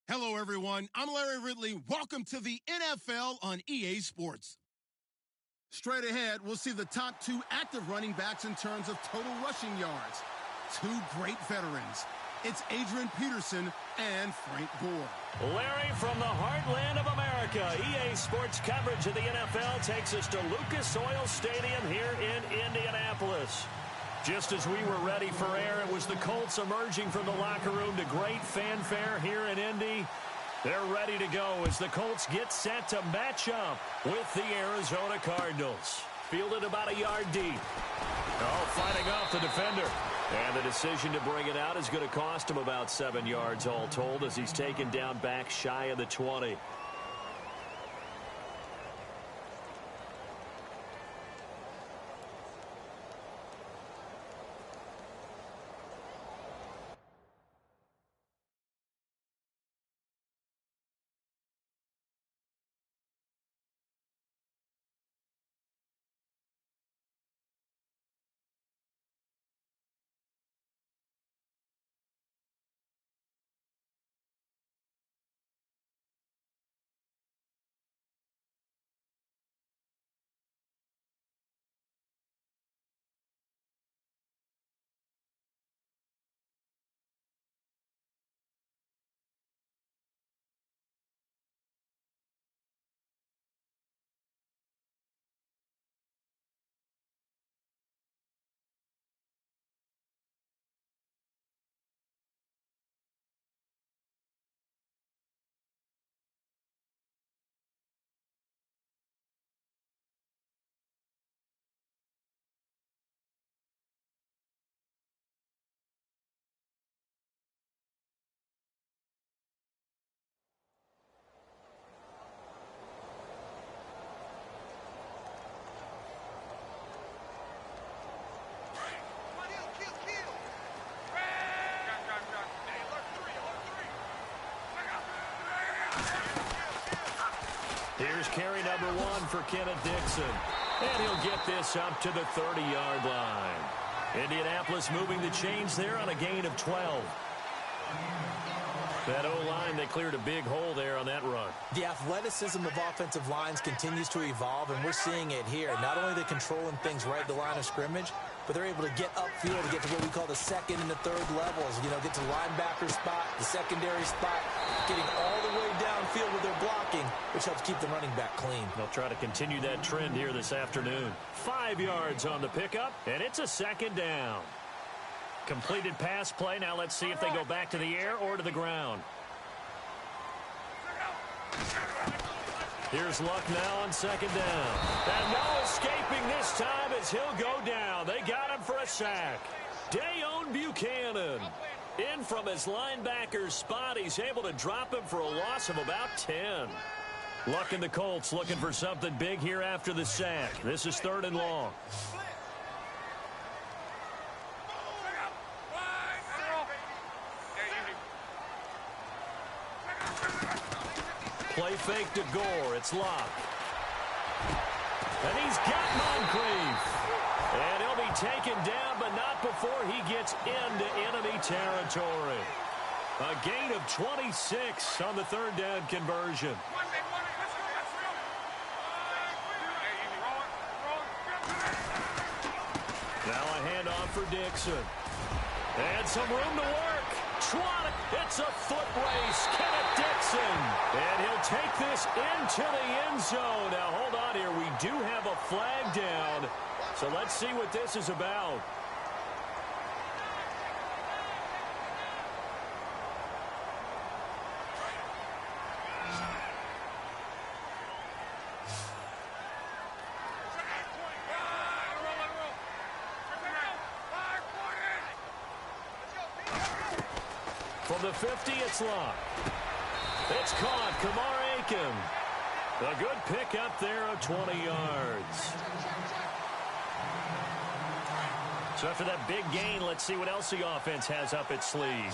Hello, everyone. I'm Larry Ridley. Welcome to the NFL on EA Sports. Straight ahead, we'll see the top two active running backs in terms of total rushing yards. Two great veterans. It's Adrian Peterson and Frank Gore. Larry, from the heartland of America, EA Sports coverage of the NFL takes us to Lucas Oil Stadium here in Indianapolis. Just as we were ready for air, it was the Colts emerging from the locker room to great fanfare here in Indy. They're ready to go as the Colts get set to match up with the Arizona Cardinals. Fielded about a yard deep. Oh, fighting off the defender. And the decision to bring it out is going to cost him about 7 yards all told as he's taken down back shy of the 20. Here's carry number 1 for Kenneth Dixon. And he'll get this up to the 30-yard line. Indianapolis moving the chains there on a gain of 12. That O-line, they cleared a big hole there on that run. The athleticism of offensive lines continues to evolve, and we're seeing it here. Not only are they controlling things right at the line of scrimmage, but they're able to get upfield to get to what we call the second and the third levels. You know, get to the linebacker spot, the secondary spot, getting all the way downfield with their blocking, which helps keep the running back clean. They'll try to continue that trend here this afternoon. 5 yards on the pickup, and it's a second down. Completed pass play. Now let's see if they go back to the air or to the ground. Here's Luck now on second down. And no escaping this time as he'll go down. They got him for a sack. Dayon Buchanan in from his linebacker's spot. He's able to drop him for a loss of about 10. Luck and the Colts looking for something big here after the sack. This is 3rd and long. Play fake to Gore. It's Locke. And he's got Moncrief. And he'll be taken down, but not before he gets into enemy territory. A gain of 26 on the 3rd down conversion. Now a handoff for Dixon. And some room to work. It's a foot race. Kenneth Dixon. And he'll take this into the end zone. Now, hold on here. We do have a flag down. So let's see what this is about. From the 50, it's Locke. It's caught. Kamar Aiken. A good pickup there of 20 yards. So after that big gain, let's see what else the offense has up its sleeve.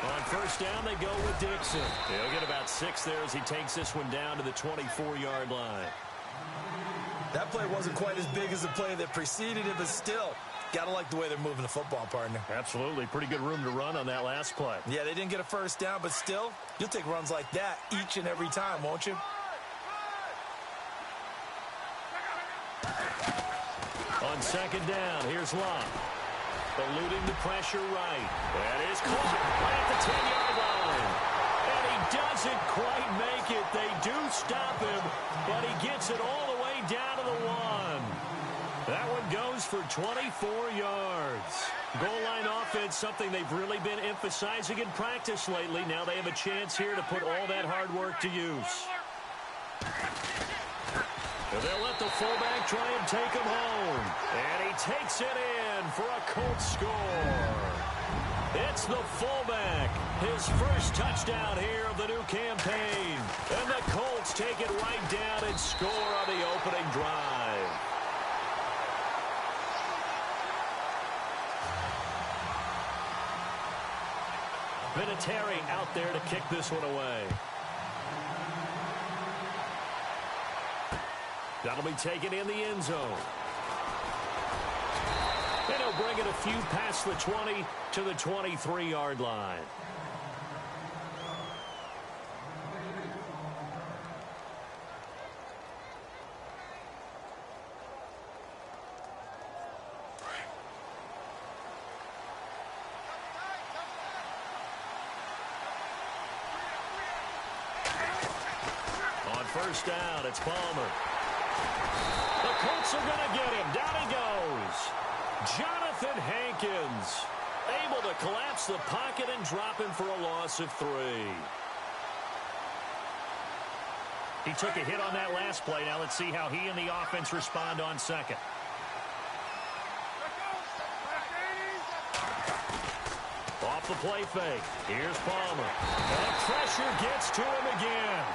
On first down, they go with Dixon. He'll get about 6 there as he takes this one down to the 24-yard line. That play wasn't quite as big as the play that preceded it, but still, Got to like the way they're moving the football, partner. Absolutely. Pretty good room to run on that last play. Yeah, they didn't get a first down, but still, you'll take runs like that each and every time, won't you? On second down, here's Locke. Eluding the pressure right. That is caught right at the 10-yard line. And he doesn't quite make it. They do stop him, but he gets it all the way down to the 1. That one goes for 24 yards. Goal line offense, something they've really been emphasizing in practice lately. Now they have a chance here to put all that hard work to use. They'll let the fullback try and take him home. And he takes it in for a Colts score. It's the fullback. His first touchdown here of the new campaign. And the Colts take it right down and score on the opening drive. Vinatieri out there to kick this one away. That'll be taken in the end zone. And he'll bring it a few past the 20 to the 23-yard line. On first down, it's Palmer. The Colts are going to get him. Down he goes. Jonathan Hankins able to collapse the pocket and drop him for a loss of 3. He took a hit on that last play. Now let's see how he and the offense respond on second. Off the play fake. Here's Palmer. And pressure gets to him again.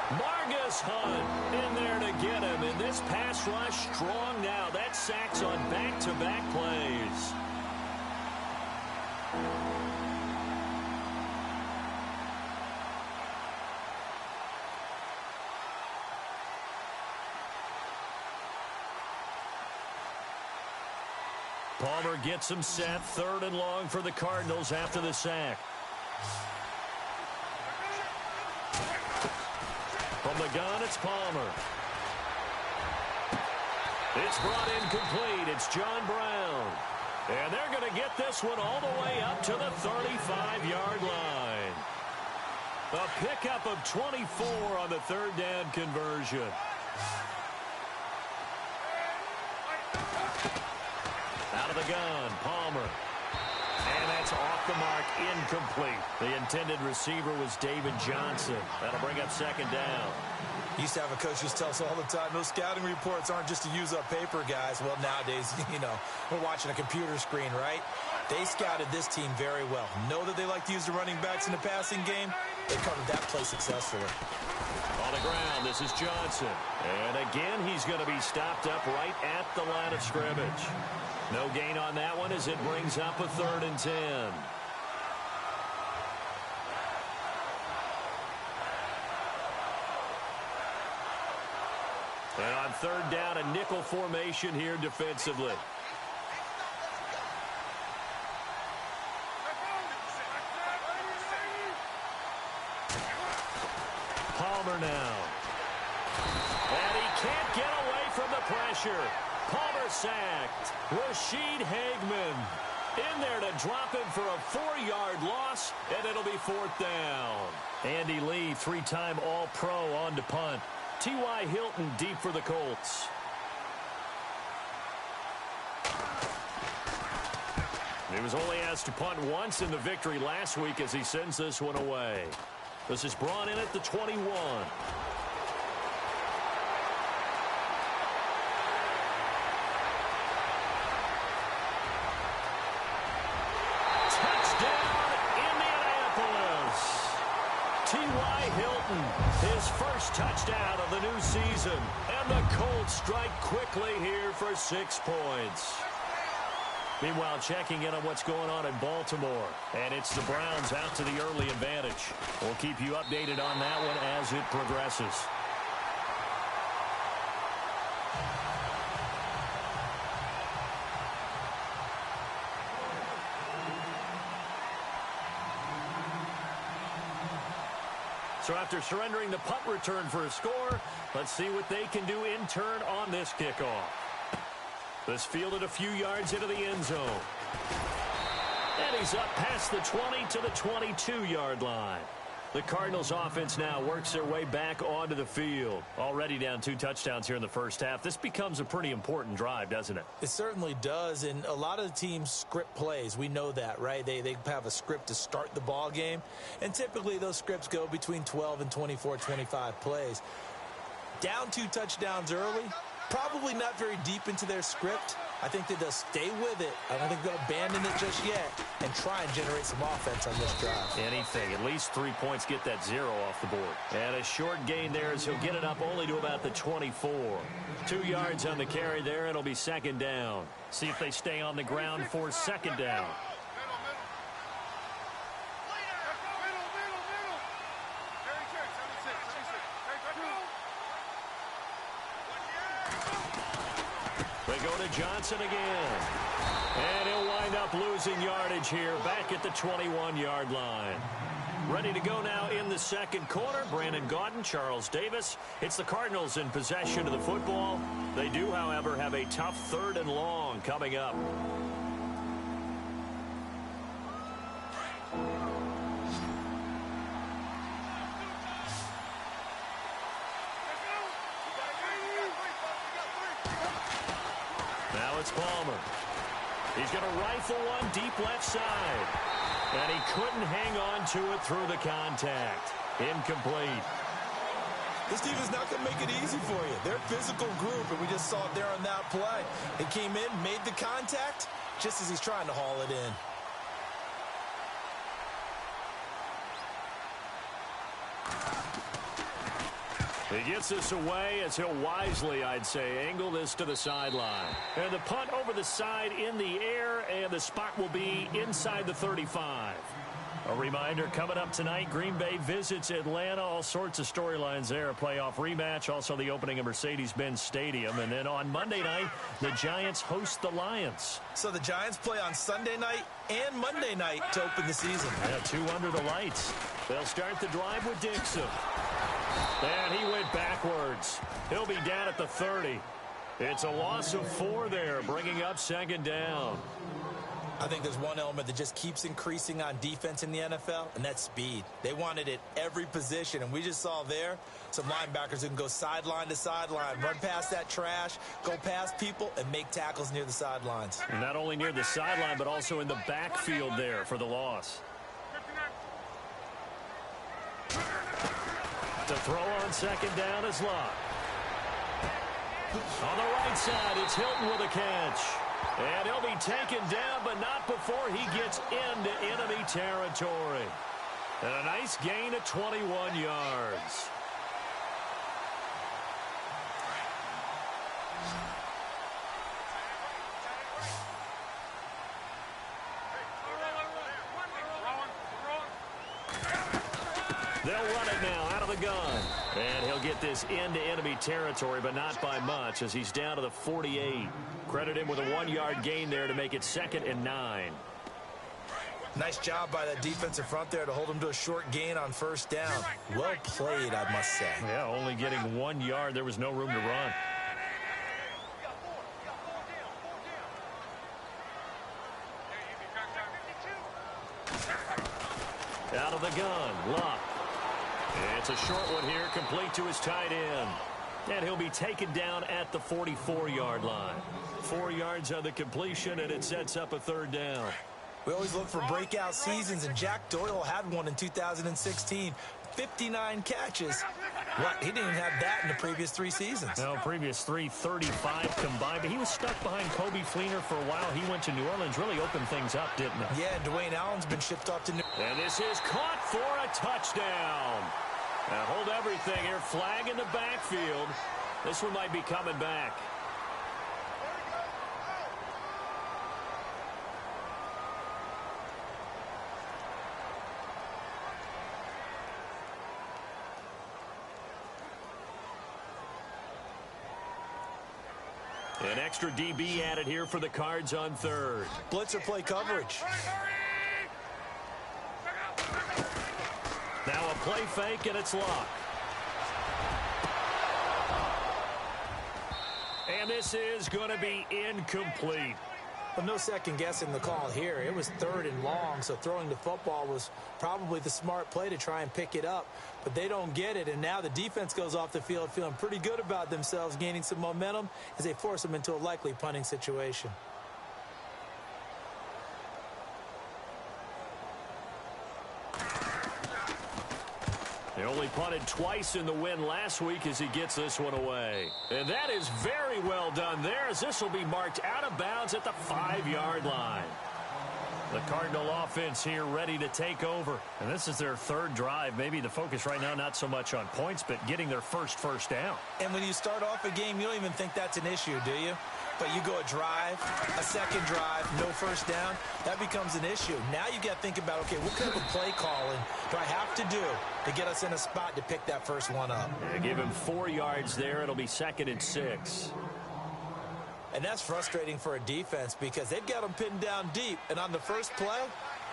Margus Hunt in there to get him. And this pass rush strong now. That sacks on back-to-back plays. Palmer gets him set. 3rd and long for the Cardinals after the sack. From the gun, it's Palmer. It's brought in complete. It's John Brown. And they're going to get this one all the way up to the 35-yard line. A pickup of 24 on the 3rd down conversion. Out of the gun, Palmer. And that's off the mark, incomplete. The intended receiver was David Johnson. That'll bring up 2nd down. Used to have a coach just tell us all the time, those scouting reports aren't just to use up paper, guys. Well, nowadays, we're watching a computer screen, right? They scouted this team very well. Know that they like to use the running backs in the passing game. They covered that play successfully. On the ground, this is Johnson. And again, he's going to be stopped up right at the line of scrimmage. No gain on that one as it brings up a 3rd and 10. And on 3rd down, a nickel formation here defensively. Palmer now. And he can't get away from the pressure. Palmer sacked. Rashid Hageman in there to drop him for a 4-yard loss, and it'll be 4th down. Andy Lee, 3-time All-Pro on to punt. T.Y. Hilton deep for the Colts. He was only asked to punt once in the victory last week as he sends this one away. This is brought in at the 21. T.Y. Hilton, his first touchdown of the new season. And the Colts strike quickly here for 6 points. Meanwhile, checking in on what's going on in Baltimore. And it's the Browns out to the early advantage. We'll keep you updated on that one as it progresses. So after surrendering the punt return for a score, let's see what they can do in turn on this kickoff. This fielded a few yards into the end zone. And he's up past the 20 to the 22-yard line. The Cardinals offense now works their way back onto the field. Already down 2 touchdowns here in the first half. This becomes a pretty important drive, doesn't it? It certainly does, and a lot of the teams script plays. We know that, right? They have a script to start the ball game, and typically those scripts go between 12 and 24, 25 plays. Down 2 touchdowns early, probably not very deep into their script. I think that they'll stay with it. I don't think they'll abandon it just yet and try and generate some offense on this drive. Anything. At least 3 points, get that 0 off the board. And a short gain there as he'll get it up only to about the 24. 2 yards on the carry there. It'll be second down. See if they stay on the ground for second down. They go to Johnson again. And he'll wind up losing yardage here back at the 21-yard line. Ready to go now in the second quarter. Brandon Gaudin, Charles Davis. It's the Cardinals in possession of the football. They do, however, have a tough 3rd and long coming up. Now it's Palmer. He's going to rifle one deep left side. And he couldn't hang on to it through the contact. Incomplete. This team is not going to make it easy for you. They're a physical group, and we just saw it there on that play. He came in, made the contact, just as he's trying to haul it in. He gets this away as he'll wisely, I'd say, angle this to the sideline. And the punt over the side in the air, and the spot will be inside the 35. A reminder, coming up tonight, Green Bay visits Atlanta. All sorts of storylines there. A playoff rematch, also the opening of Mercedes-Benz Stadium. And then on Monday night, the Giants host the Lions. So the Giants play on Sunday night and Monday night to open the season. Yeah, 2 under the lights. They'll start the drive with Dixon. And he went backwards. He'll be down at the 30. It's a loss of 4 there, bringing up second down. I think there's one element that just keeps increasing on defense in the NFL, and that's speed. They want it at every position, and we just saw there some linebackers who can go sideline to sideline, run past that trash, go past people, and make tackles near the sidelines. And not only near the sideline, but also in the backfield there for the loss. To throw on second down is Locke. On the right side, it's Hilton with a catch. And he'll be taken down, but not before he gets into enemy territory. And a nice gain of 21 yards. They'll run it now out of the gun. And he'll get this into enemy territory, but not by much as he's down to the 48. Credit him with a 1-yard gain there to make it 2nd and 9. Nice job by that defensive front there to hold him to a short gain on first down. Well played, I must say. Yeah, only getting 1 yard. There was no room to run. Out of the gun, Luck. It's a short one here, complete to his tight end. And he'll be taken down at the 44-yard line. 4 yards on the completion, and it sets up a 3rd down. We always look for breakout seasons, and Jack Doyle had one in 2016. 59 catches. What? He didn't even have that in the previous 3 seasons. No, previous 3, 35 combined. But he was stuck behind Kobe Fleener for a while. He went to New Orleans, really opened things up, didn't he? Yeah, Dwayne Allen's been shipped off to New Orleans. And this is caught for a touchdown. Now hold everything here. Flag in the backfield. This one might be coming back. An extra DB added here for the Cards on 3rd. Blitzer play coverage. Now a play fake, and it's Luck. And this is going to be incomplete. Well, no second guessing the call here. It was 3rd and long, so throwing the football was probably the smart play to try and pick it up. But they don't get it, and now the defense goes off the field feeling pretty good about themselves, gaining some momentum as they force them into a likely punting situation. They only punted twice in the win last week as he gets this one away. And that is very well done there, as this will be marked out of bounds at the 5-yard line. The Cardinal offense here ready to take over. And this is their 3rd drive. Maybe the focus right now not so much on points, but getting their first down. And when you start off a game, you don't even think that's an issue, do you? But you go a drive, a second drive, no first down, that becomes an issue. Now you got to think about, okay, what kind of a play calling do I have to do to get us in a spot to pick that first one up? Yeah, give him 4 yards there. It'll be 2nd and 6. And that's frustrating for a defense because they've got them pinned down deep. And on the first play,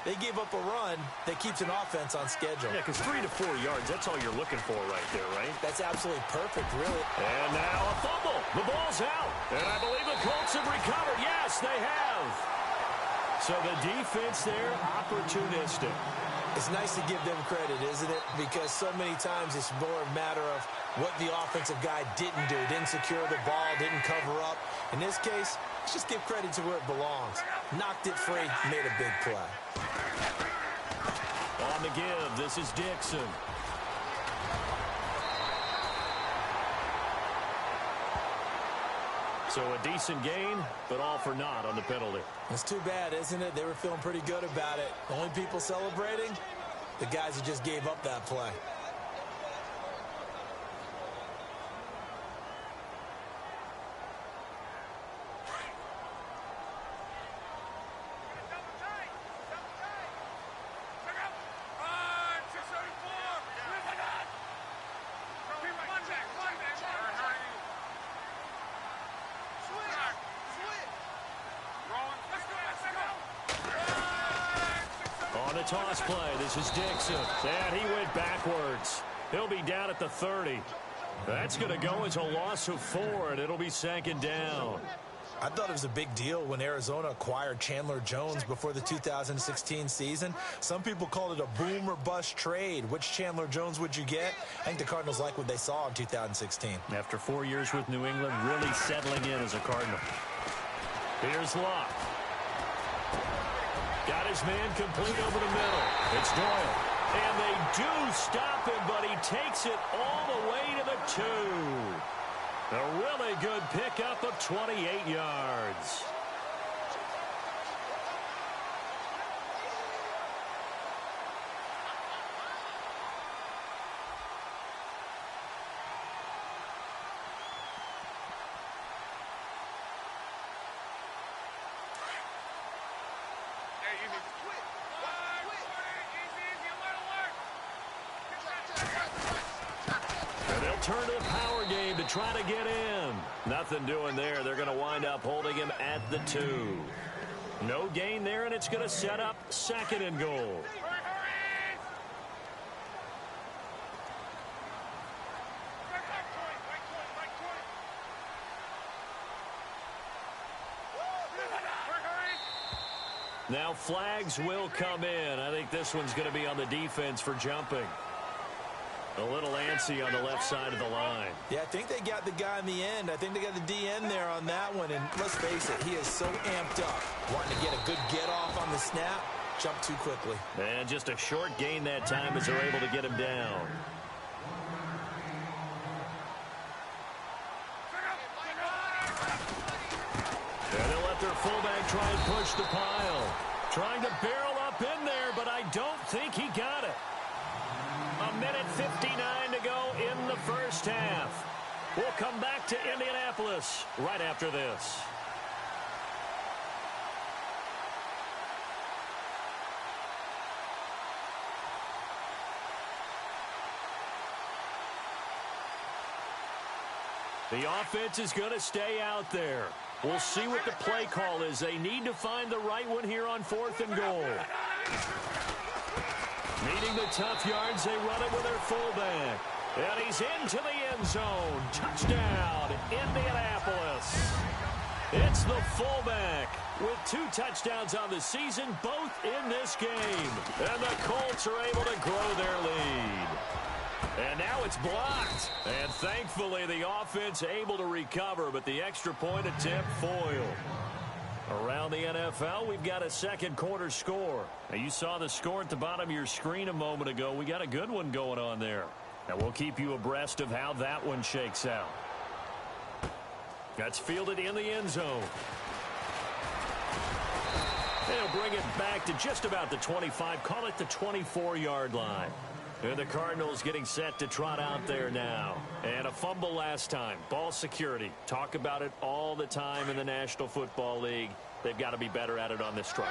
they gave up a run that keeps an offense on schedule. Yeah, because 3 to 4 yards, that's all you're looking for right there, right? That's absolutely perfect, really. And now a fumble. The ball's out. And I believe the Colts have recovered. Yes, they have. So the defense there, opportunistic. It's nice to give them credit, isn't it? Because so many times it's more a matter of what the offensive guy didn't do. Didn't secure the ball, didn't cover up. In this case, let's just give credit to where it belongs. Knocked it free, made a big play. On the give, this is Dixon. So a decent gain, but all for naught on the penalty. It's too bad, isn't it? They were feeling pretty good about it. The only people celebrating, the guys who just gave up that play. Toss play. This is Dixon. And he went backwards. He'll be down at the 30. That's going to go as a loss of 4, and it'll be 2nd down. I thought it was a big deal when Arizona acquired Chandler Jones before the 2016 season. Some people called it a boom or bust trade. Which Chandler Jones would you get? I think the Cardinals like what they saw in 2016. After 4 years with New England, really settling in as a Cardinal. Here's Luck. Got his man complete over the middle. It's Doyle. And they do stop him, but he takes it all the way to the 2. A really good pickup of 28 yards. Turn to the power game to try to get in. Nothing doing there. They're going to wind up holding him at the 2. No gain there, and it's going to set up 2nd and goal. Now flags will come in. I think this one's going to be on the defense for jumping. A little antsy on the left side of the line. Yeah, I think they got the guy in the end. I think they got the DN there on that one. And let's face it, he is so amped up. Wanting to get a good get off on the snap. Jump too quickly. And just a short gain that time as they're able to get him down. And they'll let their fullback try and push the pile. Trying to barrel up in there, but I don't think he got it. A minute 59 to go in the first half. We'll come back to Indianapolis right after this. The offense is going to stay out there. We'll see what the play call is. They need to find the right one here on 4th and goal. Meeting the tough yards, they run it with their fullback. And he's into the end zone. Touchdown, Indianapolis. It's the fullback with 2 touchdowns on the season, both in this game. And the Colts are able to grow their lead. And now it's blocked. And thankfully, the offense able to recover, but the extra point attempt foiled. Around the NFL, we've got a second quarter score. Now, you saw the score at the bottom of your screen a moment ago. We got a good one going on there. And we'll keep you abreast of how that one shakes out. That's fielded in the end zone. They'll bring it back to just about the 25. Call it the 24-yard line. And the Cardinals getting set to trot out there now. And a fumble last time. Ball security. Talk about it all the time in the National Football League. They've got to be better at it on this drive.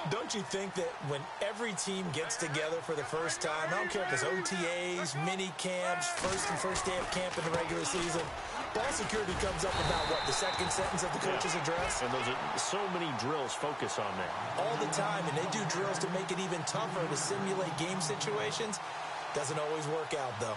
Don't you think that when every team gets together for the first time, I don't care if it's OTAs, mini camps, first day of camp in the regular season, ball security comes up about, what, the second sentence of the coach's address? And those are so many drills focus on that. All the time, and they do drills to make it even tougher to simulate game situations. Doesn't always work out, though.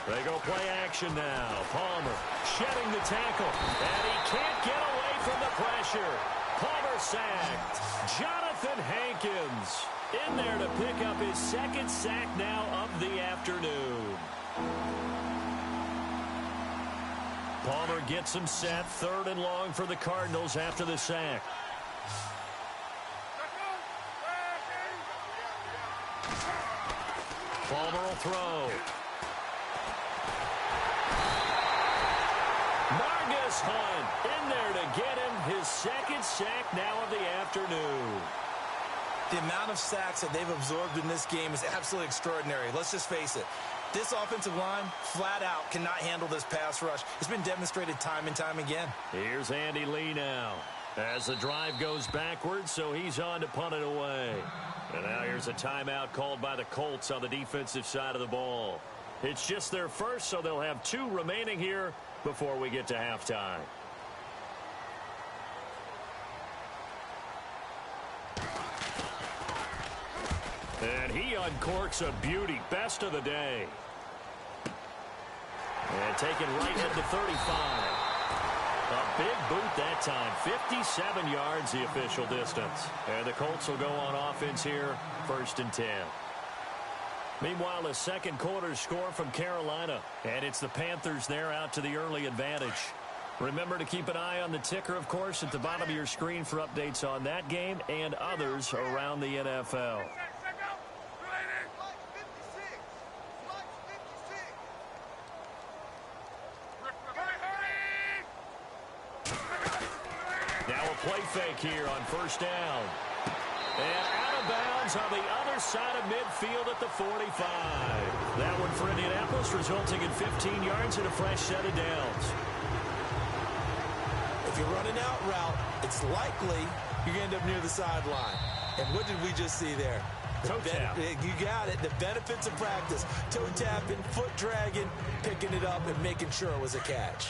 They go play action now. Palmer shedding the tackle. And he can't get away from the pressure. Palmer sacked. Jonathan Hankins in there to pick up his second sack now of the afternoon. Palmer gets him set. 3rd and long for the Cardinals after the sack. Palmer will throw. Margus Hunt in there to get him his second sack now of the afternoon. The amount of sacks that they've absorbed in this game is absolutely extraordinary. Let's just face it. This offensive line, flat out, cannot handle this pass rush. It's been demonstrated time and time again. Here's Andy Lee now. As the drive goes backwards, so he's on to punt it away. And now here's a timeout called by the Colts on the defensive side of the ball. It's just their first, so they'll have 2 remaining here before we get to halftime. And he uncorks a beauty. Best of the day. And taken right at the 35. A big boot that time. 57 yards the official distance. And the Colts will go on offense here. 1st and 10. Meanwhile, a second quarter score from Carolina. And it's the Panthers there out to the early advantage. Remember to keep an eye on the ticker, of course, at the bottom of your screen for updates on that game and others around the NFL. Now a play fake here on 1st down. And out of bounds on the other side of midfield at the 45. That one for Indianapolis, resulting in 15 yards and a fresh set of downs. If you're running out route, it's likely you're going to end up near the sideline. And what did we just see there? Toe tap. You got it. The benefits of practice. Toe tapping, foot dragging, picking it up, and making sure it was a catch.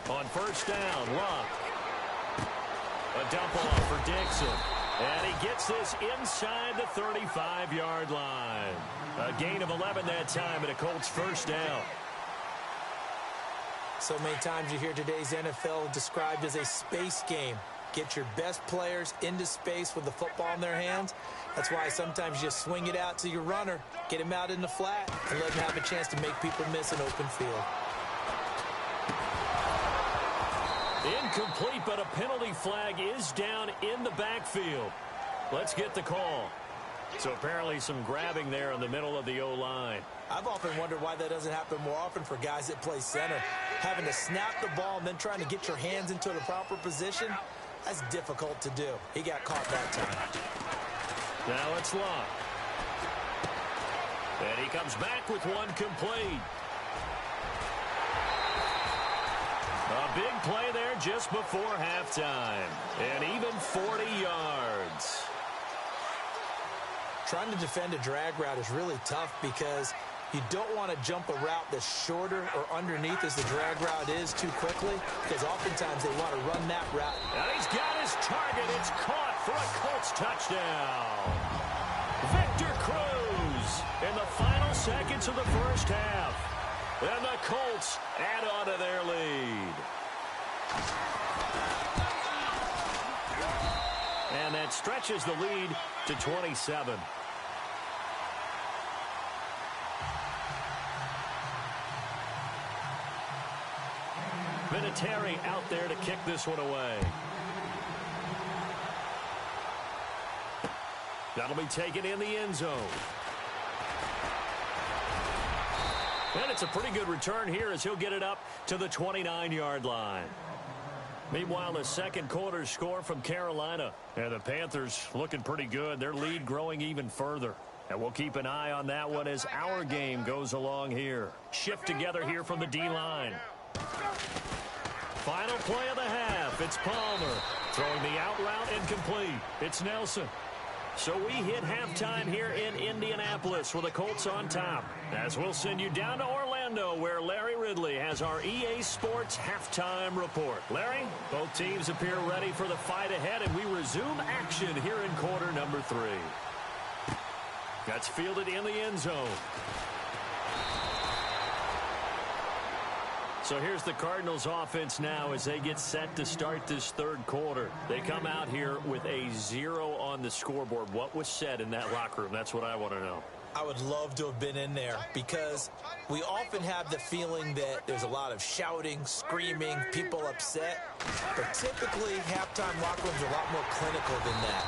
On 1st down, Luck. A dump off for Dixon. And he gets this inside the 35-yard line. A gain of 11 that time, and a Colts 1st down. So many times you hear today's NFL described as a space game. Get your best players into space with the football in their hands. That's why sometimes you just swing it out to your runner, get him out in the flat, and let him have a chance to make people miss an open field. Incomplete, but a penalty flag is down in the backfield. Let's get the call. So apparently some grabbing there in the middle of the O-line. I've often wondered why that doesn't happen more often for guys that play center. Having to snap the ball and then trying to get your hands into the proper position, that's difficult to do. He got caught that time. Now it's Luck. And he comes back with one complete. A big play there just before halftime. And even 40 yards. Trying to defend a drag route is really tough because you don't want to jump a route that's shorter or underneath as the drag route is too quickly, because oftentimes they want to run that route. And he's got his target. It's caught for a Colts touchdown. Victor Cruz in the final seconds of the first half. And the Colts add on to their lead. And that stretches the lead to 27. Vinatieri out there to kick this one away. That'll be taken in the end zone. And it's a pretty good return here as he'll get it up to the 29-yard line. Meanwhile, the second quarter score from Carolina. And the Panthers looking pretty good. Their lead growing even further. And we'll keep an eye on that one as our game goes along here. Shift together here from the D-line. Final play of the half. It's Palmer throwing the out route incomplete. It's Nelson. So we hit halftime here in Indianapolis with the Colts on top. As we'll send you down to Orlando where Larry Ridley has our EA Sports halftime report. Larry, both teams appear ready for the fight ahead, and we resume action here in quarter number 3. That's fielded in the end zone. So here's the Cardinals offense now as they get set to start this third quarter. They come out here with a 0 on the scoreboard. What was said in that locker room? That's what I want to know. I would love to have been in there because we often have the feeling that there's a lot of shouting, screaming, people upset. But typically, halftime locker rooms are a lot more clinical than that.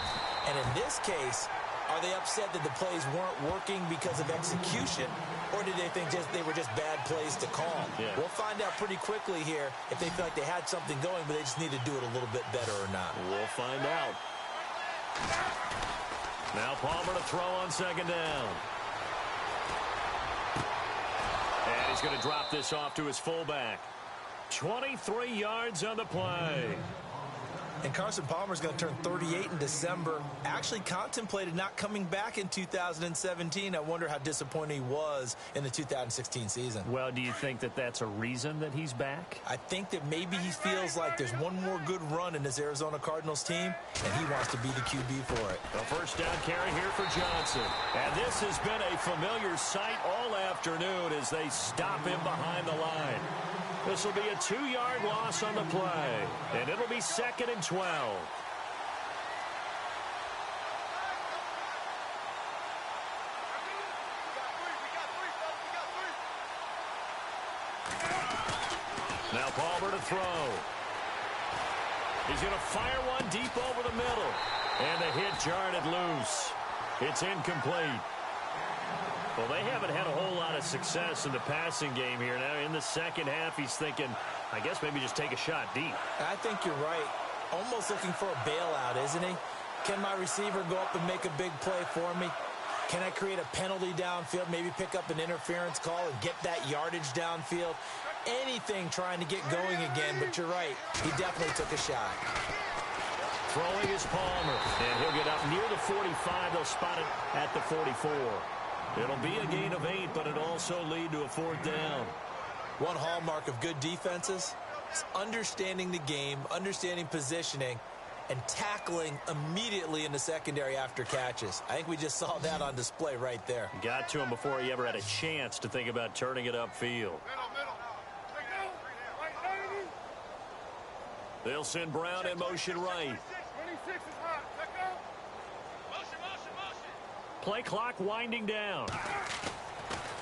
And in this case, are they upset that the plays weren't working because of execution? Or did they think they were just bad plays to call? Yeah. We'll find out pretty quickly here if they feel like they had something going, but they just need to do it a little bit better or not. We'll find out. Now Palmer to throw on second down. And he's going to drop this off to his fullback. 23 yards on the play. And Carson Palmer's going to turn 38 in December. Actually contemplated not coming back in 2017. I wonder how disappointed he was in the 2016 season. Well, do you think that that's a reason that he's back? I think that maybe he feels like there's one more good run in this Arizona Cardinals team, and he wants to be the QB for it. A first down carry here for Johnson. And this has been a familiar sight all afternoon as they stop him behind the line. This will be a 2-yard loss on the play, and it'll be 2nd and 12. Now Palmer to throw. He's going to fire one deep over the middle, and the hit jarred it loose. It's incomplete. Well, they haven't had a whole lot of success in the passing game here. Now, in the second half, he's thinking, I guess maybe just take a shot deep. I think you're right. Almost looking for a bailout, isn't he? Can my receiver go up and make a big play for me? Can I create a penalty downfield, maybe pick up an interference call and get that yardage downfield? Anything trying to get going again, but you're right. He definitely took a shot. Throwing is Palmer, and he'll get up near the 45. They'll spot it at the 44. It'll be a gain of 8, but it'll also lead to a 4th down. One hallmark of good defenses is understanding the game, understanding positioning, and tackling immediately in the secondary after catches. I think we just saw that on display right there. Got to him before he ever had a chance to think about turning it upfield. They'll send Brown in motion right. Play clock winding down.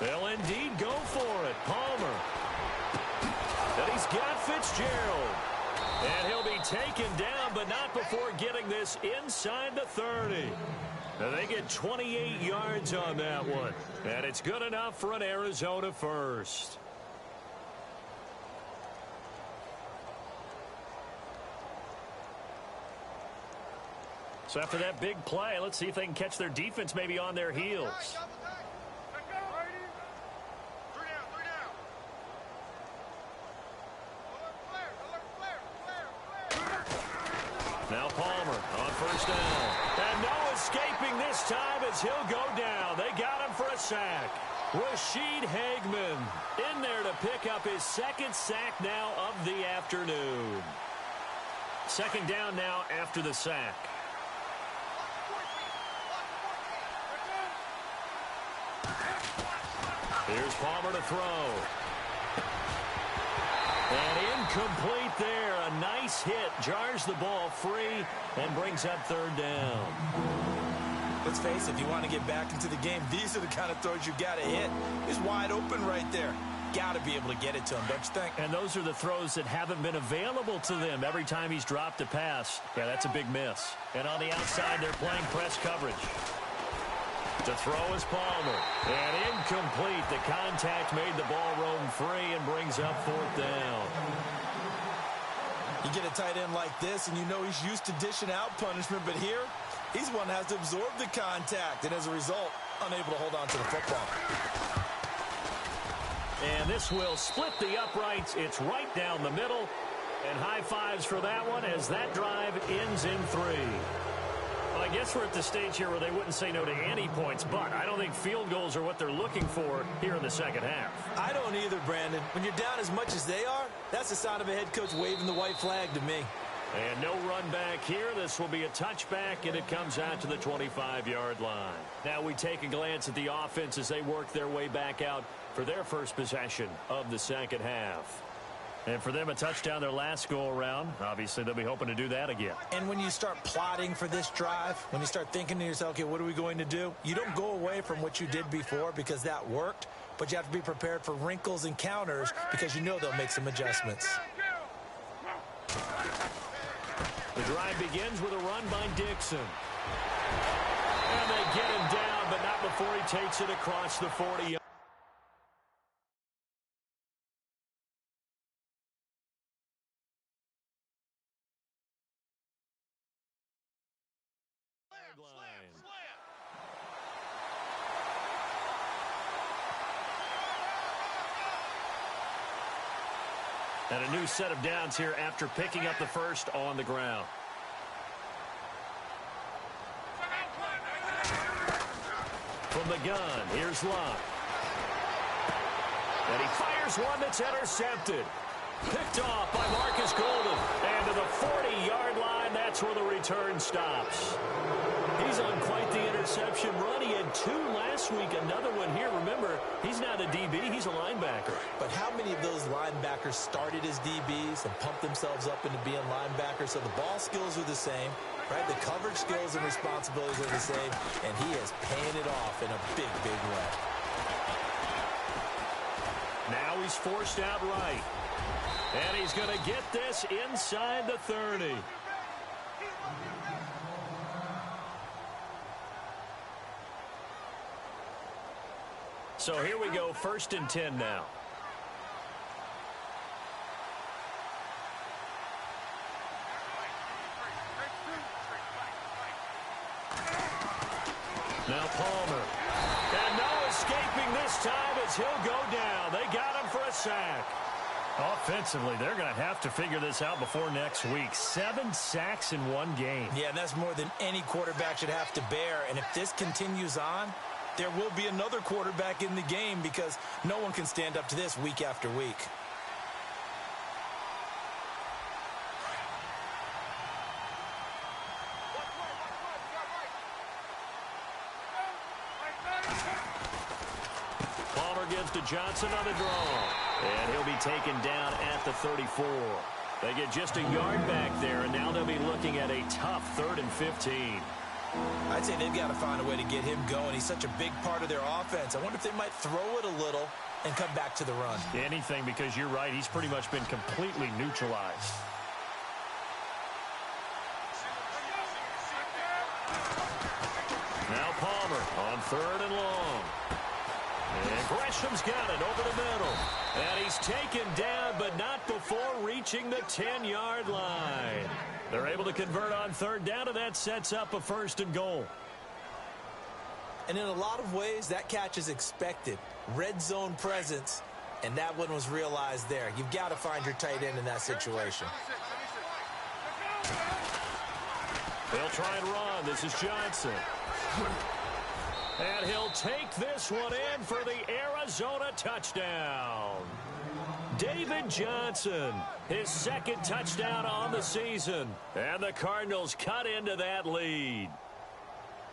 They'll indeed go for it. Palmer. And he's got Fitzgerald. And he'll be taken down, but not before getting this inside the 30. And they get 28 yards on that one. And it's good enough for an Arizona first. So after that big play, let's see if they can catch their defense maybe on their heels. escaping this time as he'll go down. They got him for a sack. Rashid Hageman in there to pick up his second sack now of the afternoon. Second down now after the sack. Here's Palmer to throw. And incomplete there. A nice hit. Jars the ball free and brings up third down. Let's face it, if you want to get back into the game, these are the kind of throws you got to hit. He's wide open right there. Got to be able to get it to him, don't you think? And those are the throws that haven't been available to them every time he's dropped a pass. Yeah, that's a big miss. And on the outside, they're playing press coverage. To throw is Palmer. And incomplete. The contact made the ball roam free and brings up fourth down. You get a tight end like this, and you know he's used to dishing out punishment, but here, he's one that has to absorb the contact, and as a result, unable to hold on to the football. And this will split the uprights. It's right down the middle. And high fives for that one as that drive ends in 3. Well, I guess we're at the stage here where they wouldn't say no to any points, but I don't think field goals are what they're looking for here in the second half. I don't either, Brandon. When you're down as much as they are, that's the sign of a head coach waving the white flag to me. And no run back here. This will be a touchback, and it comes out to the 25-yard line. Now we take a glance at the offense as they work their way back out for their first possession of the second half. And for them, a touchdown their last go-around. Obviously, they'll be hoping to do that again. And when you start plotting for this drive, when you start thinking to yourself, okay, what are we going to do? You don't go away from what you did before because that worked, but you have to be prepared for wrinkles and counters because you know they'll make some adjustments. The drive begins with a run by Dixon. And they get him down, but not before he takes it across the 40-yard. And a new set of downs here after picking up the first on the ground. From the gun, here's Locke. And he fires one that's intercepted. Picked off by Marcus Golden. And to the 40-yard line, that's where the return stops. He's on quite the interception run. He had 2 last week, another one here. Remember, he's not a DB, he's a linebacker. But how many of those linebackers started as DBs and pumped themselves up into being linebackers? So the ball skills are the same, right? The coverage skills and responsibilities are the same, and he is paying it off in a big, big way. Now he's forced out right. And he's going to get this inside the 30. So here we go, 1st and 10 now. Now Palmer. And no escaping this time as he'll go down. They got him for a sack. Offensively, they're going to have to figure this out before next week. 7 sacks in one game. Yeah, and that's more than any quarterback should have to bear. And if this continues on, there will be another quarterback in the game because no one can stand up to this week after week. Palmer gives to Johnson on the draw. And he'll be taken down at the 34. They get just a yard back there, and now they'll be looking at a tough 3rd and 15. I'd say they've got to find a way to get him going. He's such a big part of their offense. I wonder if they might throw it a little and come back to the run. Anything, because you're right. He's pretty much been completely neutralized. Now Palmer on 3rd and long. And Gresham's got it over the middle. And he's taken down, but not before reaching the 10-yard line. They're able to convert on 3rd down, and that sets up a 1st and goal. And in a lot of ways, that catch is expected. Red zone presence, and that one was realized there. You've got to find your tight end in that situation. They'll try and run. This is Johnson. And he'll take this one in for the Arizona touchdown. David Johnson, his second touchdown on the season. And the Cardinals cut into that lead.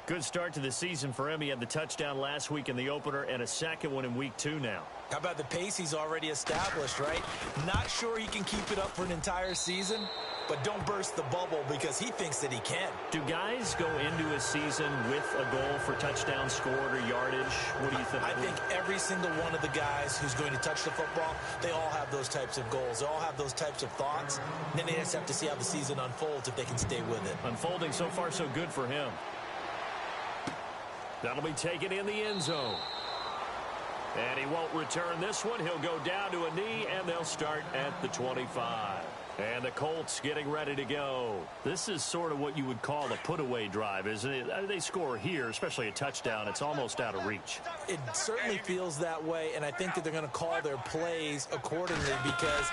Good start to the season for him. He had the touchdown last week in the opener and a second one in week 2 now. How about the pace he's already established, right? Not sure he can keep it up for an entire season, but don't burst the bubble because he thinks that he can. Do guys go into a season with a goal for touchdowns scored or yardage? What do you think? I think every single one of the guys who's going to touch the football, they all have those types of goals. They all have those types of thoughts. And then they just have to see how the season unfolds if they can stay with it. Unfolding so far so good for him. That'll be taken in the end zone. And he won't return this one. He'll go down to a knee, and they'll start at the 25. And the Colts getting ready to go. This is sort of what you would call a put-away drive, isn't it? They score here, especially a touchdown. It's almost out of reach. It certainly feels that way, and I think that they're going to call their plays accordingly because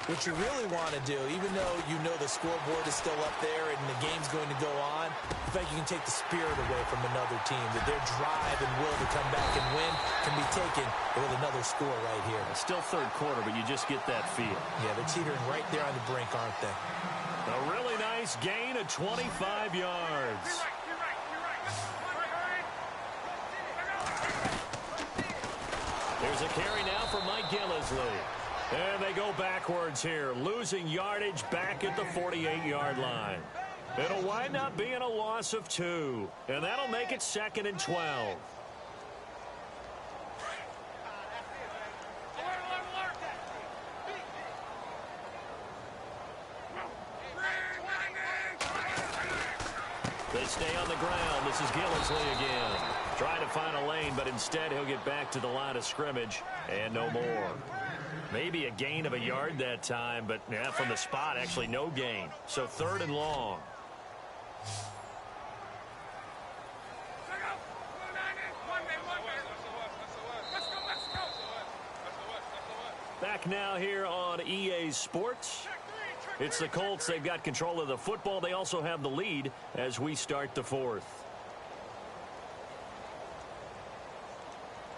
what you really want to do, even though you know the scoreboard is still up there and the game's going to go on, in fact, you can take the spirit away from another team, that their drive and will to come back and win can be taken with another score right here. Still third quarter, but you just get that feel. Yeah, they're teetering right there on the brink, aren't they? A really nice gain of 25 yards. There's a carry now for Mike Gillisley. And they go backwards here, losing yardage back at the 48-yard line. It'll wind up being a loss of 2, and that'll make it 2nd and 12. They stay on the ground. This is Gillisley again. Trying to find a lane, but instead he'll get back to the line of scrimmage and no more. Maybe a gain of a yard that time, but yeah, from the spot, actually no gain. So 3rd and long. Back now here on EA Sports. It's the Colts. They've got control of the football. They also have the lead as we start the 4th.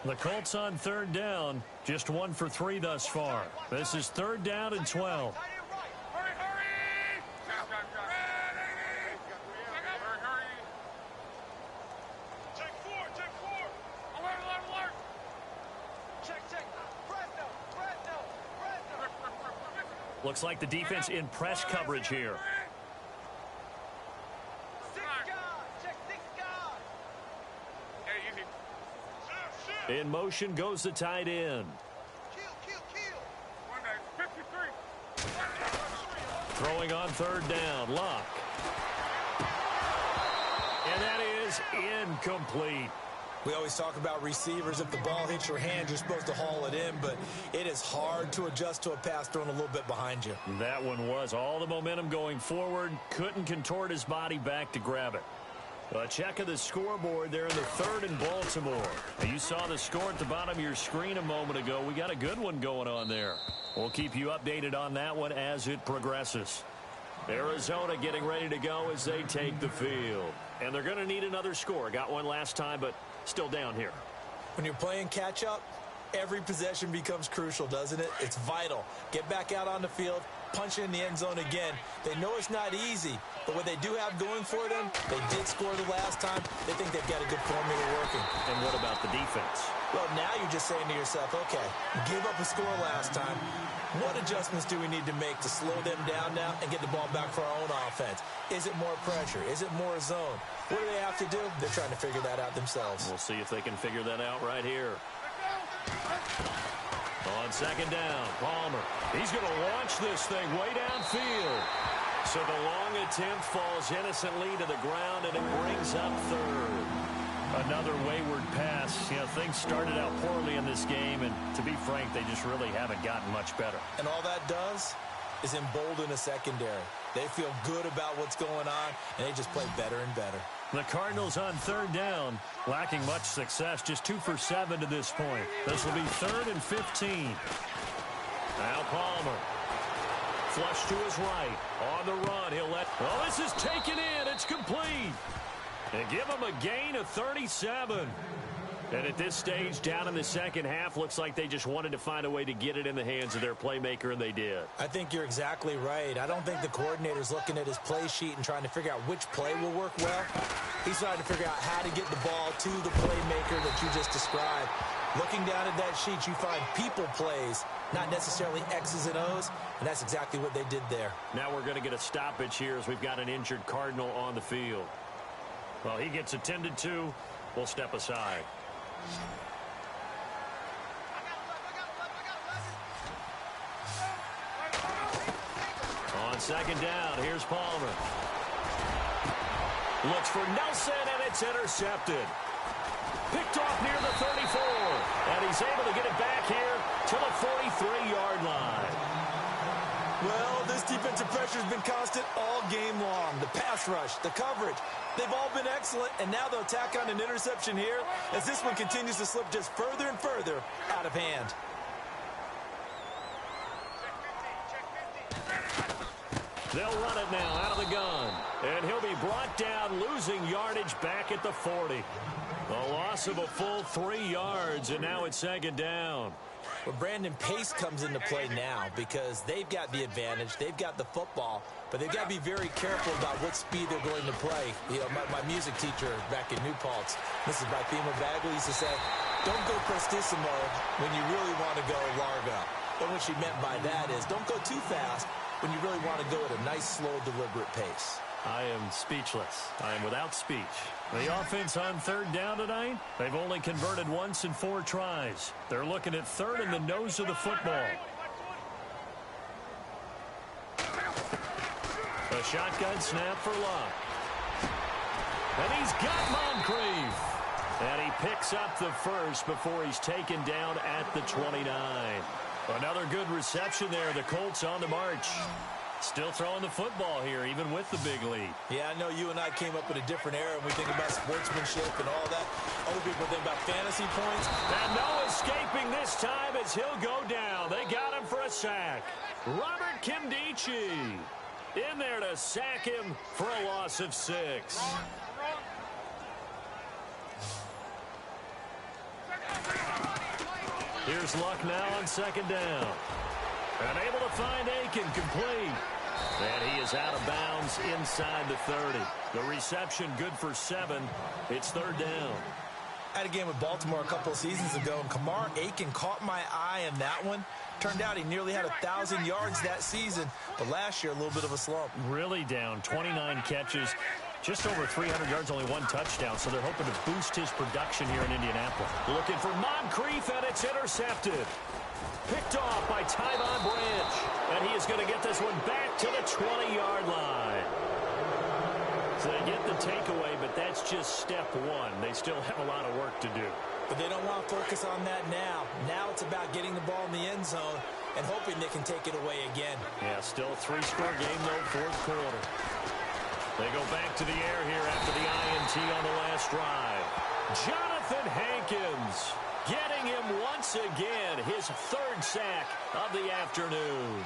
The Colts on 3rd down, just 1 for 3 thus far. This is 3rd down and 12. Looks like the defense in press coverage here. In motion goes the tight end. Throwing on 3rd down, Luck. And that is incomplete. We always talk about receivers. If the ball hits your hand, you're supposed to haul it in, but it is hard to adjust to a pass thrown a little bit behind you. That one was all the momentum going forward. Couldn't contort his body back to grab it. A check of the scoreboard there in the 3rd in Baltimore. You saw the score at the bottom of your screen a moment ago. We got a good one going on there. We'll keep you updated on that one as it progresses. Arizona getting ready to go as they take the field. And they're going to need another score. Got one last time, but still down here. When you're playing catch-up, every possession becomes crucial, doesn't it? It's vital. Get back out on the field, punch it in the end zone again. They know it's not easy, but what they do have going for them, they did score the last time. They think they've got a good formula working. And what about the defense? Well, now you're just saying to yourself, okay, give up a score last time. What adjustments do we need to make to slow them down now and get the ball back for our own offense? Is it more pressure? Is it more zone? What do they have to do? They're trying to figure that out themselves. We'll see if they can figure that out right here. On 2nd down, Palmer. He's going to launch this thing way downfield. So the long attempt falls innocently to the ground, and it brings up 3rd. Another wayward pass. You know, things started out poorly in this game, and to be frank, they just really haven't gotten much better. And all that does is embolden a secondary. They feel good about what's going on, and they just play better and better. The Cardinals on 3rd down, lacking much success, just 2 for 7 to this point. This will be 3rd and 15. Now Palmer. Flush to his right. On the run, he'll let... Oh, this is taken in. It's complete. And give them a gain of 37. And at this stage, down in the second half, looks like they just wanted to find a way to get it in the hands of their playmaker, and they did. I think you're exactly right. I don't think the coordinator's looking at his play sheet and trying to figure out which play will work well. He's trying to figure out how to get the ball to the playmaker that you just described. Looking down at that sheet, you find people plays, not necessarily X's and O's, and that's exactly what they did there. Now we're going to get a stoppage here as we've got an injured Cardinal on the field. Well, he gets attended to. We'll step aside. On second down, here's Palmer. Looks for Nelson, and it's intercepted. Picked off near the 34, and he's able to get it back here to the 43-yard line. Well, this defensive pressure has been constant all game long. The pass rush, the coverage, they've all been excellent, and now they'll tack on an interception here as this one continues to slip just further and further out of hand. They'll run it now out of the gun, and he'll be brought down, losing yardage back at the 40. A loss of a full 3 yards, and now it's second down. Well, Brandon, pace comes into play now because they've got the advantage. They've got the football, but they've got to be very careful about what speed they're going to play. You know, my music teacher back in New Paltz, Mrs. Bifema Bagley, used to say, don't go prestissimo when you really want to go largo. And what she meant by that is don't go too fast when you really want to go at a nice, slow, deliberate pace. I am speechless. I am without speech. The offense on third down tonight, they've only converted once in 4 tries. They're looking at third in the nose of the football. A shotgun snap for Luck. And he's got Moncrief. And he picks up the first before he's taken down at the 29. Another good reception there. The Colts on the march. Still throwing the football here, even with the big lead. Yeah, I know you and I came up in a different era, and we think about sportsmanship and all that. Other people think about fantasy points. And no escaping this time as he'll go down. They got him for a sack. Robert Kimdichie in there to sack him for a loss of 6. Here's Luck now on second down. And able to find Aiken complete. And he is out of bounds inside the 30. The reception good for 7. It's third down. I had a game with Baltimore a couple of seasons ago, and Kamar Aiken caught my eye in that one. Turned out he nearly had 1,000 yards that season, but last year a little bit of a slump. Really down, 29 catches, just over 300 yards, only 1 touchdown, so they're hoping to boost his production here in Indianapolis. Looking for Moncrief, and it's intercepted. Picked off by Tyvon Branch, and he is going to get this one back to the 20-yard line. So they get the takeaway, but that's just step 1. They still have a lot of work to do. But they don't want to focus on that now. Now it's about getting the ball in the end zone and hoping they can take it away again. Yeah, still a 3-score game, though, fourth quarter. They go back to the air here after the INT on the last drive. Jonathan Hankins getting him once again, his 3rd sack of the afternoon.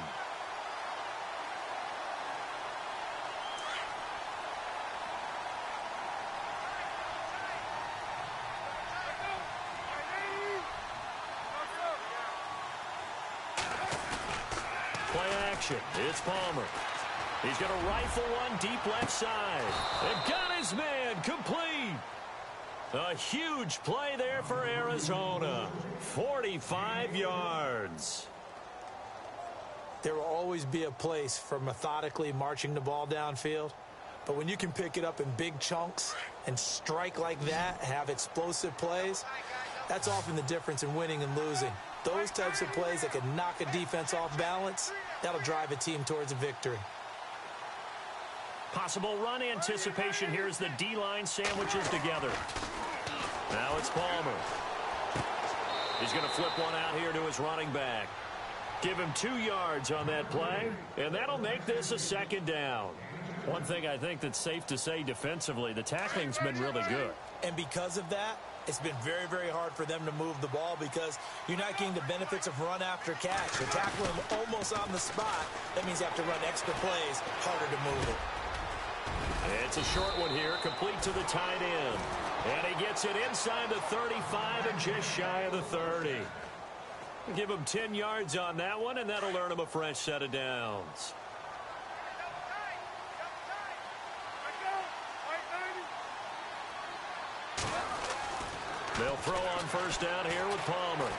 Play action. It's Palmer. He's going to rifle one deep left side. And got his man complete. A huge play there for Arizona. 45 yards. There will always be a place for methodically marching the ball downfield. But when you can pick it up in big chunks and strike like that, have explosive plays, that's often the difference in winning and losing. Those types of plays that can knock a defense off balance, that'll drive a team towards a victory. Possible run anticipation here as the D-line sandwiches together. Now it's Palmer. He's going to flip one out here to his running back. Give him 2 yards on that play, and that'll make this a second down. One thing I think that's safe to say defensively, the tackling's been really good. And because of that, it's been very, very hard for them to move the ball because you're not getting the benefits of run after catch. You're tackling them almost on the spot. That means you have to run extra plays, harder to move it. It's a short one here, complete to the tight end. And he gets it inside the 35 and just shy of the 30. Give him 10 yards on that one, and that'll earn him a fresh set of downs. They'll throw on first down here with Palmer.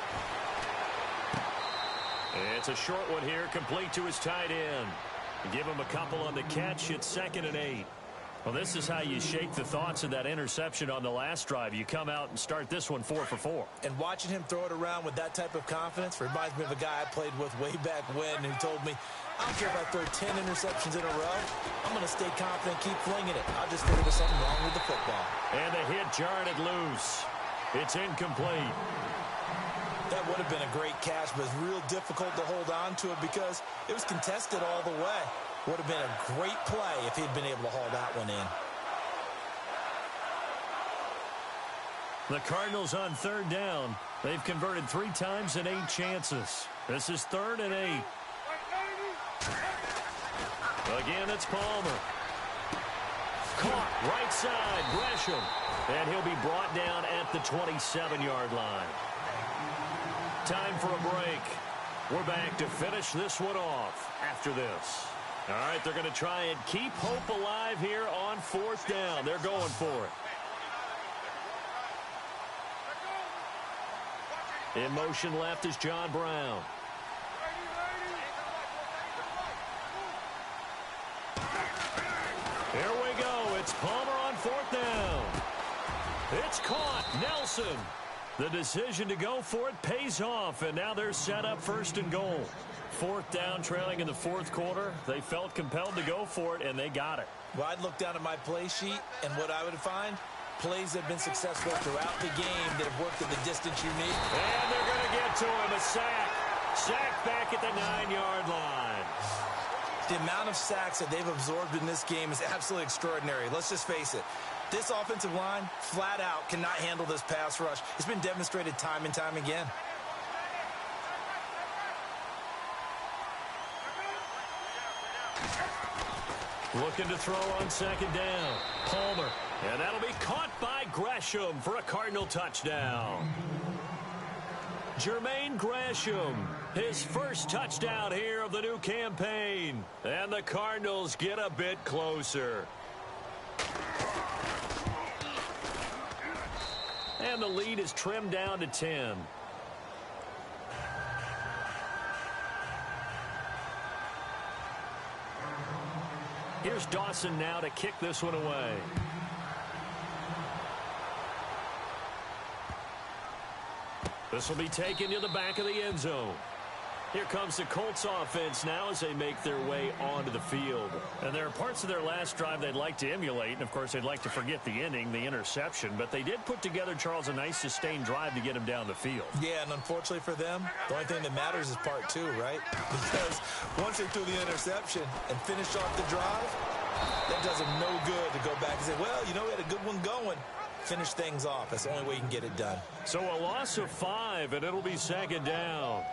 It's a short one here, complete to his tight end. Give him a couple on the catch. It's 2nd and 8. Well, this is how you shake the thoughts of that interception on the last drive. You come out and start this one 4 for 4. And watching him throw it around with that type of confidence reminds me of a guy I played with way back when who told me, I don't care if I throw 10 interceptions in a row. I'm going to stay confident, keep flinging it. I'll just figure there's something wrong with the football. And the hit jarred it loose. It's incomplete. That would have been a great catch, but it's real difficult to hold on to it because it was contested all the way. Would have been a great play if he'd been able to haul that one in. The Cardinals on 3rd down. They've converted 3 times in 8 chances. This is 3rd and 8. Again, it's Palmer. Caught right side, Gresham. And he'll be brought down at the 27-yard line. Time for a break. We're back to finish this one off after this. All right, they're going to try and keep hope alive here on 4th down. They're going for it. In motion left is John Brown. Here we go. It's Palmer on 4th down. It's caught. Nelson. The decision to go for it pays off, and now they're set up 1st and goal. 4th down, trailing in the 4th quarter. They felt compelled to go for it, and they got it. Well, I'd look down at my play sheet, and what I would find, plays that have been successful throughout the game that have worked at the distance you need. And they're going to get to him. A sack. Sack back at the 9-yard line. The amount of sacks that they've absorbed in this game is absolutely extraordinary. Let's just face it. This offensive line, flat out, cannot handle this pass rush. It's been demonstrated time and time again. Looking to throw on 2nd down. Palmer. And that'll be caught by Gresham for a Cardinal touchdown. Jermaine Gresham, his first touchdown here of the new campaign. And the Cardinals get a bit closer. And the lead is trimmed down to 10. Here's Dawson now to kick this one away. This will be taken to the back of the end zone. Here comes the Colts offense now as they make their way onto the field. And there are parts of their last drive they'd like to emulate. And, of course, they'd like to forget the inning, the interception. But they did put together, Charles, a nice sustained drive to get him down the field. Yeah, and unfortunately for them, the only thing that matters is part 2, right? Because once they threw the interception and finished off the drive, that does them no good to go back and say, well, you know, we had a good one going. Finish things off. That's the only way you can get it done. So a loss of 5, and it'll be 2nd down.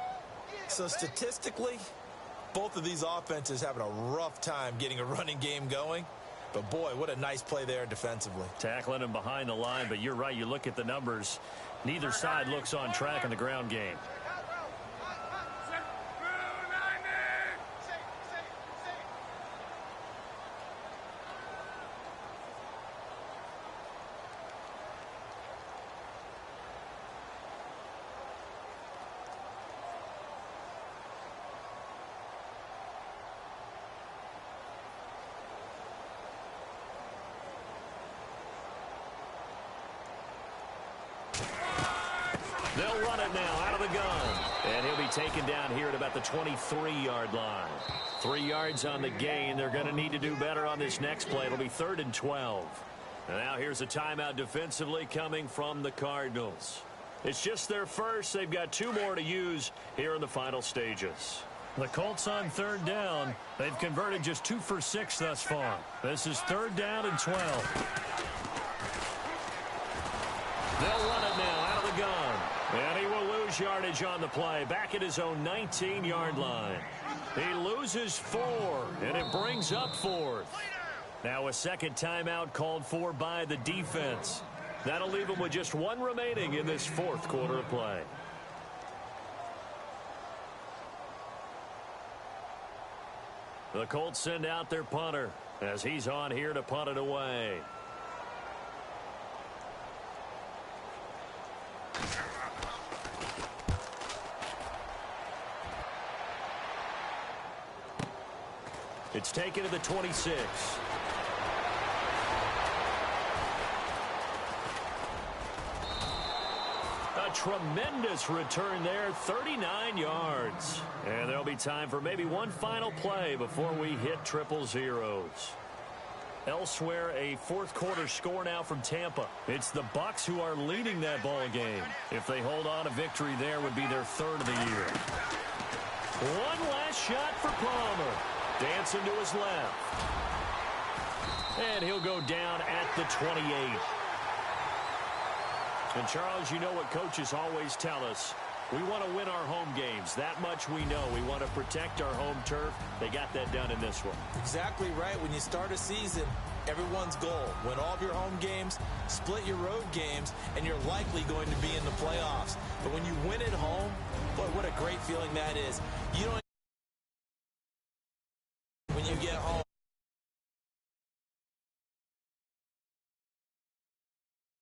So statistically, both of these offenses having a rough time getting a running game going. But, boy, what a nice play there defensively. Tackling him behind the line, but you're right. You look at the numbers. Neither side looks on track in the ground game. They'll run it now out of the gun. And he'll be taken down here at about the 23-yard line. 3 yards on the gain. They're going to need to do better on this next play. It'll be 3rd and 12. And now here's a timeout defensively coming from the Cardinals. It's just their first. They've got 2 more to use here in the final stages. The Colts on 3rd down. They've converted just 2 for 6 thus far. This is 3rd down and 12. They'll run it now out of the gun. And he will lose yardage on the play. Back at his own 19-yard line. He loses 4, and it brings up 4th. Now a second timeout called for by the defense. That'll leave them with just one remaining in this fourth quarter of play. The Colts send out their punter as he's on here to punt it away. It's taken to the 26. A tremendous return there, 39 yards. And there'll be time for maybe one final play before we hit triple zeros. Elsewhere, a fourth quarter score now from Tampa. It's the Bucs who are leading that ball game. If they hold on, a victory there would be their third of the year. One last shot for Palmer. Dancing to his left. And he'll go down at the 28. And, Charles, you know what coaches always tell us. We want to win our home games. That much we know. We want to protect our home turf. They got that done in this one. Exactly right. When you start a season, everyone's goal, win all of your home games, split your road games, and you're likely going to be in the playoffs. But when you win at home, boy, what a great feeling that is. You don't when you get home.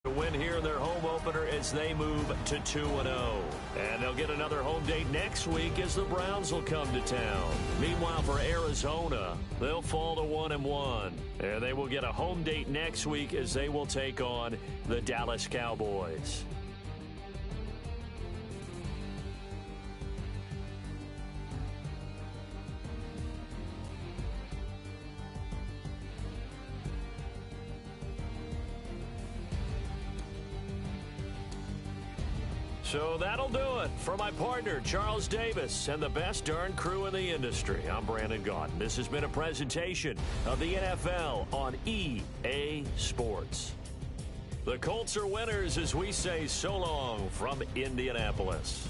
To win here in their home opener as they move to 2-0. And they'll get another home date next week as the Browns will come to town. Meanwhile, for Arizona, they'll fall to 1-1. And they will get a home date next week as they will take on the Dallas Cowboys. So that'll do it. For my partner, Charles Davis, and the best darn crew in the industry, I'm Brandon Gaudin. This has been a presentation of the NFL on EA Sports. The Colts are winners as we say so long from Indianapolis.